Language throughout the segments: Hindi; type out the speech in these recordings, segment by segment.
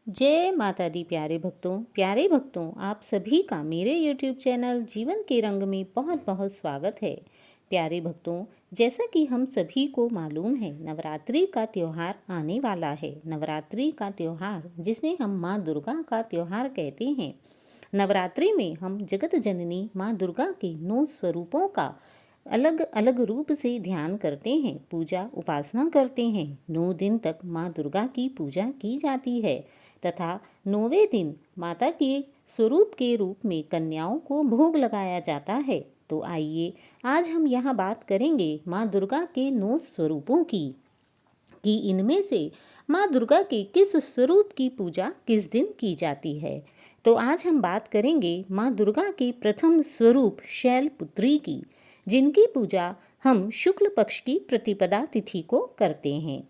जय माता दी प्यारे भक्तों आप सभी का मेरे YouTube चैनल जीवन के रंग में बहुत बहुत स्वागत है। प्यारे भक्तों, जैसा कि हम सभी को मालूम है, नवरात्रि का त्यौहार आने वाला है। नवरात्रि का त्यौहार जिसे हम माँ दुर्गा का त्यौहार कहते हैं। नवरात्रि में हम जगत जननी माँ दुर्गा के 9 स्वरूपों का अलग अलग रूप से ध्यान करते हैं, पूजा उपासना करते हैं। 9 दिन तक माँ दुर्गा की पूजा की जाती है तथा 9वें दिन माता के स्वरूप के रूप में कन्याओं को भोग लगाया जाता है। तो आइए आज हम यहाँ बात करेंगे माँ दुर्गा के 9 स्वरूपों की कि इनमें से माँ दुर्गा के किस स्वरूप की पूजा किस दिन की जाती है। तो आज हम बात करेंगे माँ दुर्गा के प्रथम स्वरूप शैलपुत्री की, जिनकी पूजा हम शुक्ल पक्ष की प्रतिपदा तिथि को करते हैं।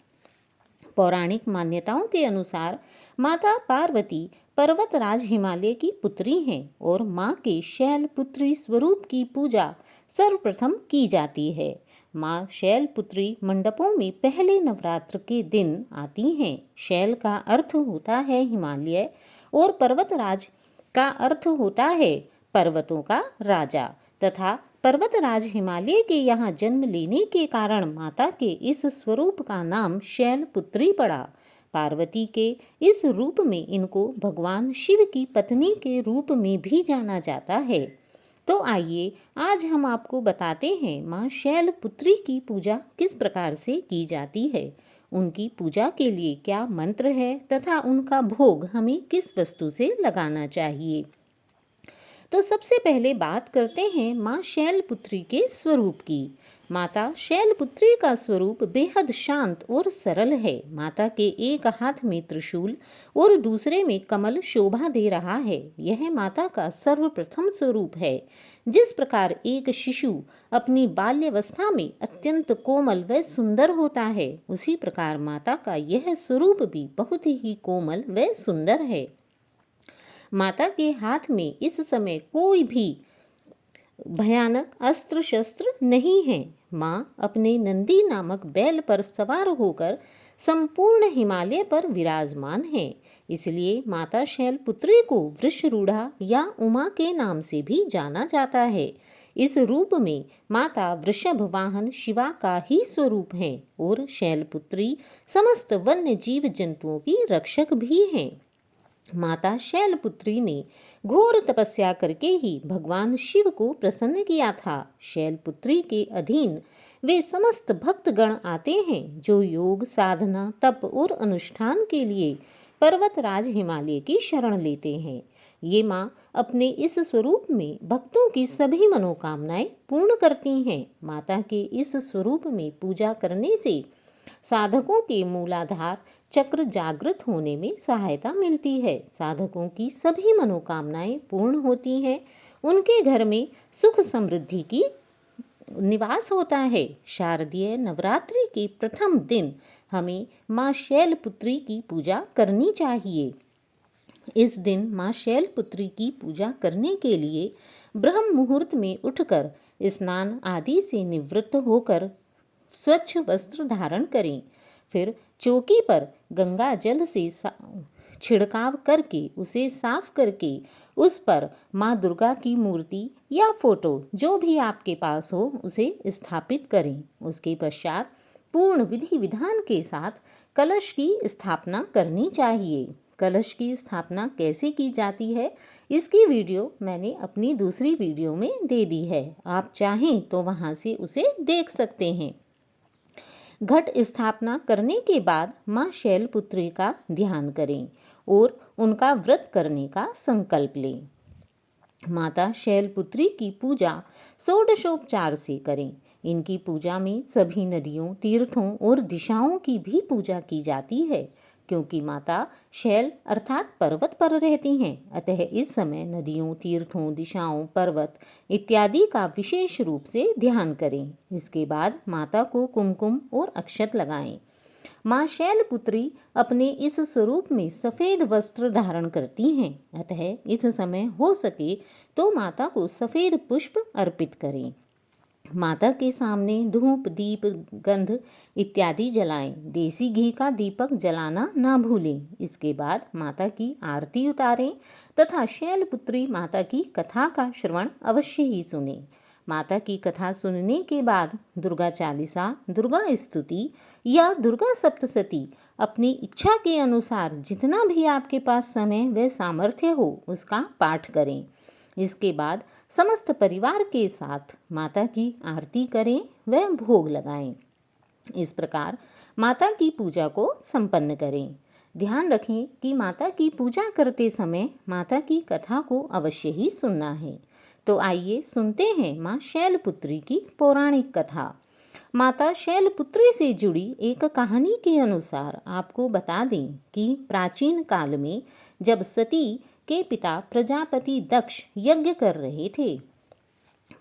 पौराणिक मान्यताओं के अनुसार माता पार्वती पर्वतराज हिमालय की पुत्री हैं और माँ के शैलपुत्री स्वरूप की पूजा सर्वप्रथम की जाती है। माँ शैलपुत्री मंडपों में पहले नवरात्र के दिन आती हैं। शैल का अर्थ होता है हिमालय और पर्वतराज का अर्थ होता है पर्वतों का राजा तथा पर्वतराज हिमालय के यहाँ जन्म लेने के कारण माता के इस स्वरूप का नाम शैलपुत्री पड़ा। पार्वती के इस रूप में इनको भगवान शिव की पत्नी के रूप में भी जाना जाता है। तो आइए आज हम आपको बताते हैं माँ शैलपुत्री की पूजा किस प्रकार से की जाती है, उनकी पूजा के लिए क्या मंत्र है तथा उनका भोग हमें किस वस्तु से लगाना चाहिए। तो सबसे पहले बात करते हैं माँ शैलपुत्री के स्वरूप की। माता शैलपुत्री का स्वरूप बेहद शांत और सरल है। माता के एक हाथ में त्रिशूल और दूसरे में कमल शोभा दे रहा है। यह माता का सर्वप्रथम स्वरूप है। जिस प्रकार एक शिशु अपनी बाल्यावस्था में अत्यंत कोमल व सुंदर होता है, उसी प्रकार माता का यह स्वरूप भी बहुत ही कोमल व सुंदर है। माता के हाथ में इस समय कोई भी भयानक अस्त्र शस्त्र नहीं है। माँ अपने नंदी नामक बैल पर सवार होकर संपूर्ण हिमालय पर विराजमान है। इसलिए माता शैलपुत्री को वृषरूढ़ा या उमा के नाम से भी जाना जाता है। इस रूप में माता वृषभ वाहन शिवा का ही स्वरूप है और शैलपुत्री समस्त वन्य जीव जंतुओं की रक्षक भी हैं। माता शैलपुत्री ने घोर तपस्या करके ही भगवान शिव को प्रसन्न किया था। शैलपुत्री के अधीन वे समस्त भक्तगण आते हैं जो योग साधना तप और अनुष्ठान के लिए पर्वतराज हिमालय की शरण लेते हैं। ये माँ अपने इस स्वरूप में भक्तों की सभी मनोकामनाएं पूर्ण करती हैं। माता के इस स्वरूप में पूजा करने से साधकों के मूलाधार चक्र जागृत होने में सहायता मिलती है। साधकों की सभी मनोकामनाएं पूर्ण होती हैं। उनके घर में सुख समृद्धि की निवास होता है। शारदीय नवरात्रि के प्रथम दिन हमें माँ शैलपुत्री की पूजा करनी चाहिए। इस दिन माँ शैलपुत्री की पूजा करने के लिए ब्रह्म मुहूर्त में उठकर स्नान आदि से निवृत्त होकर स्वच्छ वस्त्र धारण करें। फिर चौकी पर गंगा जल से छिड़काव करके उसे साफ करके उस पर माँ दुर्गा की मूर्ति या फोटो जो भी आपके पास हो उसे स्थापित करें। उसके पश्चात पूर्ण विधि विधान के साथ कलश की स्थापना करनी चाहिए। कलश की स्थापना कैसे की जाती है, इसकी वीडियो मैंने अपनी दूसरी वीडियो में दे दी है। आप चाहें तो वहाँ से उसे देख सकते हैं। घट स्थापना करने के बाद माँ शैलपुत्री का ध्यान करें और उनका व्रत करने का संकल्प लें। माता शैलपुत्री की पूजा षोडशोपचार से करें। इनकी पूजा में सभी नदियों, तीर्थों और दिशाओं की भी पूजा की जाती है, क्योंकि माता शैल अर्थात पर्वत पर रहती हैं। अतः इस समय नदियों, तीर्थों, दिशाओं, पर्वत इत्यादि का विशेष रूप से ध्यान करें। इसके बाद माता को कुमकुम और अक्षत लगाएं। माँ शैलपुत्री अपने इस स्वरूप में सफ़ेद वस्त्र धारण करती हैं। अतः इस समय हो सके तो माता को सफ़ेद पुष्प अर्पित करें। माता के सामने धूप दीप गंध इत्यादि जलाएं। देसी घी का दीपक जलाना ना भूलें। इसके बाद माता की आरती उतारें तथा शैलपुत्री माता की कथा का श्रवण अवश्य ही सुनें। माता की कथा सुनने के बाद दुर्गा चालीसा, दुर्गा स्तुति या दुर्गा सप्तशती अपनी इच्छा के अनुसार जितना भी आपके पास समय व सामर्थ्य हो उसका पाठ करें। इसके बाद समस्त परिवार के साथ माता की आरती करें व भोग लगाएं। इस प्रकार माता की पूजा को संपन्न करें। ध्यान रखें कि माता की पूजा करते समय माता की कथा को अवश्य ही सुनना है। तो आइए सुनते हैं माँ शैलपुत्री की पौराणिक कथा। माता शैलपुत्री से जुड़ी एक कहानी के अनुसार आपको बता दें कि प्राचीन काल में जब सती के पिता प्रजापति दक्ष यज्ञ कर रहे थे,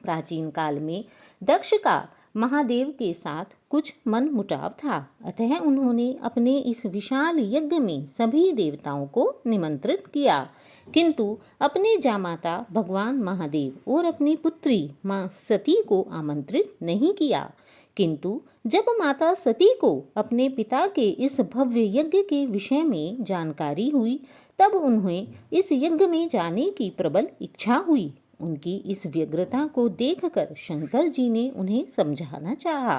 प्राचीन काल में दक्ष का महादेव के साथ कुछ मनमुटाव था। अतः उन्होंने अपने इस विशाल यज्ञ में सभी देवताओं को निमंत्रित किया, किंतु अपने जामाता भगवान महादेव और अपनी पुत्री माँ सती को आमंत्रित नहीं किया। किंतु जब माता सती को अपने पिता के इस भव्य यज्ञ के विषय में जानकारी हुई, तब उन्हें इस यज्ञ में जाने की प्रबल इच्छा हुई। उनकी इस व्यग्रता को देखकर शंकर जी ने उन्हें समझाना चाहा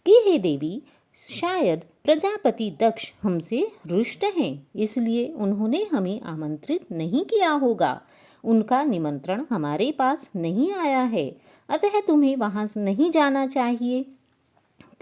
कि हे देवी, शायद प्रजापति दक्ष हमसे रुष्ट हैं, इसलिए उन्होंने हमें आमंत्रित नहीं किया होगा। उनका निमंत्रण हमारे पास नहीं आया है, अतः तुम्हें वहां नहीं जाना चाहिए।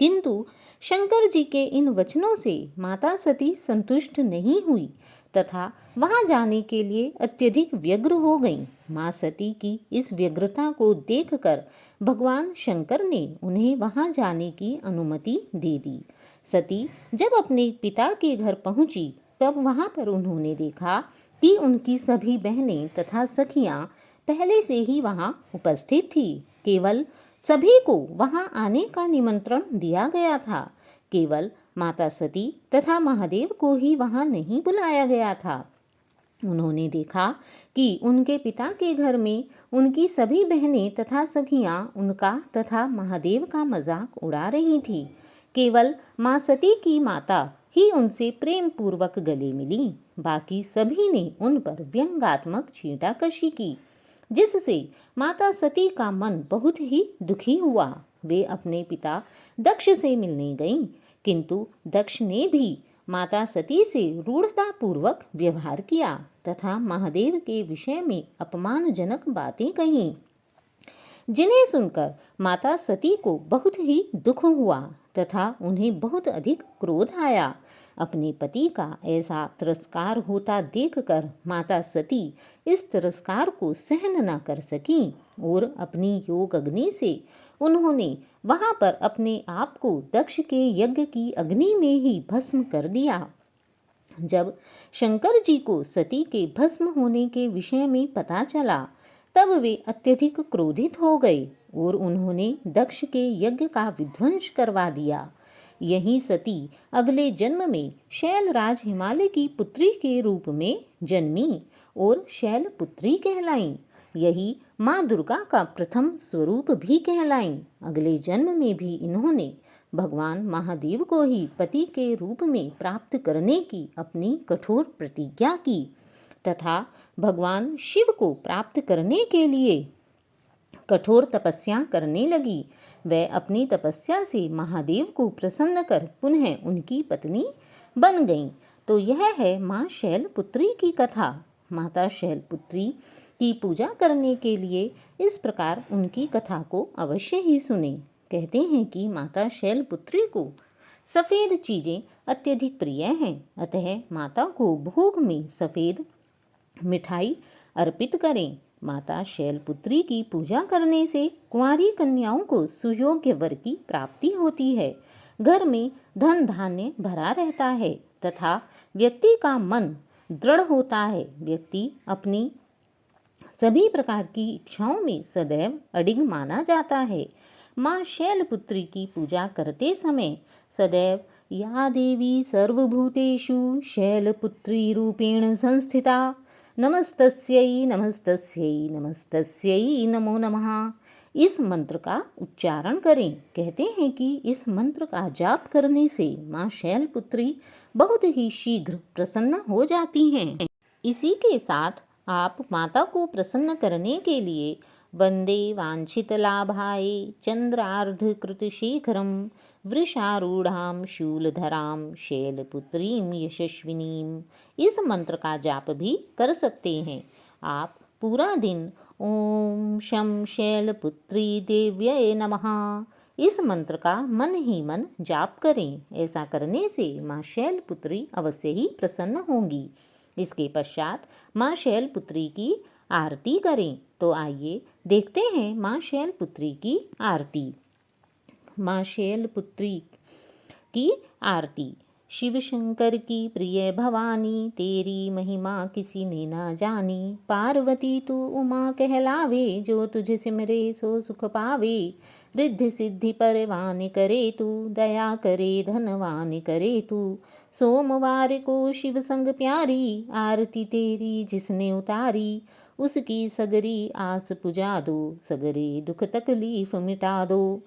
किंतु शंकर जी के इन वचनों से माता सती संतुष्ट नहीं हुई तथा वहां जाने के लिए अत्यधिक व्यग्र हो गईं। माँ सती की इस व्यग्रता को देखकर भगवान शंकर ने उन्हें वहां जाने की अनुमति दे दी। सती जब अपने पिता के घर पहुंची, तब वहां पर उन्होंने देखा कि उनकी सभी बहनें तथा सखियां पहले से ही वहां उपस्थित थी। केवल सभी को वहां आने का निमंत्रण दिया गया था, केवल माता सती तथा महादेव को ही वहां नहीं बुलाया गया था। उन्होंने देखा कि उनके पिता के घर में उनकी सभी बहनें तथा सखियां उनका तथा महादेव का मजाक उड़ा रही थी। केवल माँ सती की माता ही उनसे प्रेम पूर्वक गले मिली। बाकी सभी ने उन पर व्यंग्यात्मक छींटाकशी की, जिससे माता सती का मन बहुत ही दुखी हुआ। वे अपने पिता दक्ष से मिलने गईं, किंतु दक्ष ने भी माता सती से रूढ़तापूर्वक व्यवहार किया तथा महादेव के विषय में अपमानजनक बातें कहीं, जिन्हें सुनकर माता सती को बहुत ही दुख हुआ तथा उन्हें बहुत अधिक क्रोध आया। अपने पति का ऐसा तिरस्कार होता देखकर माता सती इस तिरस्कार को सहन न कर सकीं और अपनी योग अग्नि से उन्होंने वहां पर अपने आप को दक्ष के यज्ञ की अग्नि में ही भस्म कर दिया। जब शंकर जी को सती के भस्म होने के विषय में पता चला, तब वे अत्यधिक क्रोधित हो गए और उन्होंने दक्ष के यज्ञ का विध्वंस करवा दिया। यही सती अगले जन्म में शैलराज हिमालय की पुत्री के रूप में जन्मी और शैलपुत्री कहलाईं। यही माँ दुर्गा का प्रथम स्वरूप भी कहलाईं। अगले जन्म में भी इन्होंने भगवान महादेव को ही पति के रूप में प्राप्त करने की अपनी कठोर प्रतिज्ञा की तथा भगवान शिव को प्राप्त करने के लिए कठोर तपस्या करने लगी। वह अपनी तपस्या से महादेव को प्रसन्न कर पुनः उनकी पत्नी बन गईं। तो यह है माँ शैलपुत्री की कथा। माता शैलपुत्री की पूजा करने के लिए इस प्रकार उनकी कथा को अवश्य ही सुने। कहते हैं कि माता शैलपुत्री को सफ़ेद चीज़ें अत्यधिक प्रिय हैं, अतः माता को भोग में सफ़ेद मिठाई अर्पित करें। माता शैलपुत्री की पूजा करने से कुंवारी कन्याओं को सुयोग्य वर की प्राप्ति होती है, घर में धन धान्य भरा रहता है तथा व्यक्ति का मन दृढ़ होता है। व्यक्ति अपनी सभी प्रकार की इच्छाओं में सदैव अडिग माना जाता है। माँ शैलपुत्री की पूजा करते समय सदैव या देवी सर्वभूतेषु शैलपुत्री रूपेण संस्थिता नमस्तस्यै नमस्तस्यै नमस्तस्यै नमो नमः इस मंत्र का उच्चारण करें। कहते हैं कि इस मंत्र का जाप करने से माँ शैलपुत्री बहुत ही शीघ्र प्रसन्न हो जाती हैं। इसी के साथ आप माता को प्रसन्न करने के लिए वंदे वांछित लाभाय चंद्रार्धकृतशेखरम वृषारूढ़ां शूलधरां शैलपुत्रीं यशस्विनीं इस मंत्र का जाप भी कर सकते हैं। आप पूरा दिन ओम शं शैलपुत्री देव्यै नमः इस मंत्र का मन ही मन जाप करें। ऐसा करने से माँ शैलपुत्री अवश्य ही प्रसन्न होंगी। इसके पश्चात माँ शैलपुत्री की आरती करें। तो आइए देखते हैं माँ शैलपुत्री की आरती। माँ शैलपुत्री की आरती। शिव शंकर की प्रिय भवानी, तेरी महिमा किसी ने ना जानी। पार्वती तू उमा कहलावे, जो तुझे सिमरे सो सुख पावे। रिद्धि सिद्धि परवान करे तू, दया करे धनवान करे तू। सोमवार को शिव संग प्यारी, आरती तेरी जिसने उतारी। उसकी सगरी आस पुजा दो, सगरे दुख तकलीफ मिटा दो।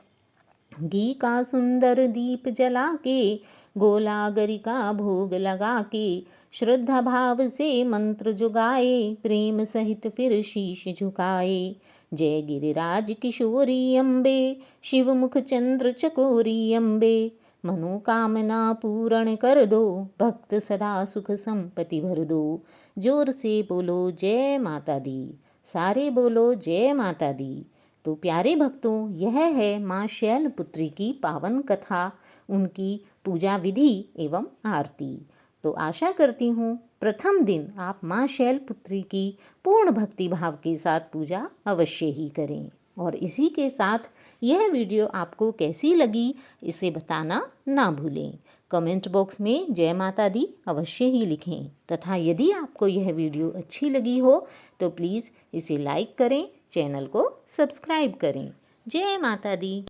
घी का सुंदर दीप जला के, गोला गरिका भोग लगा के। श्रद्धा भाव से मंत्र जो गाए, प्रेम सहित फिर शीश झुकाए। जय गिरिराज किशोरी अम्बे, शिव मुख चंद्र चकोरी अम्बे। मनोकामना पूर्ण कर दो, भक्त सदा सुख संपत्ति भर दो। जोर से बोलो जय माता दी, सारे बोलो जय माता दी। तो प्यारे भक्तों, यह है माँ शैलपुत्री की पावन कथा, उनकी पूजा विधि एवं आरती। तो आशा करती हूँ प्रथम दिन आप माँ शैलपुत्री की पूर्ण भक्ति भाव के साथ पूजा अवश्य ही करें। और इसी के साथ यह वीडियो आपको कैसी लगी इसे बताना ना भूलें। कमेंट बॉक्स में जय माता दी अवश्य ही लिखें। तथा यदि आपको यह वीडियो अच्छी लगी हो तो प्लीज़ इसे लाइक करें, चैनल को सब्सक्राइब करें। जय माता दी।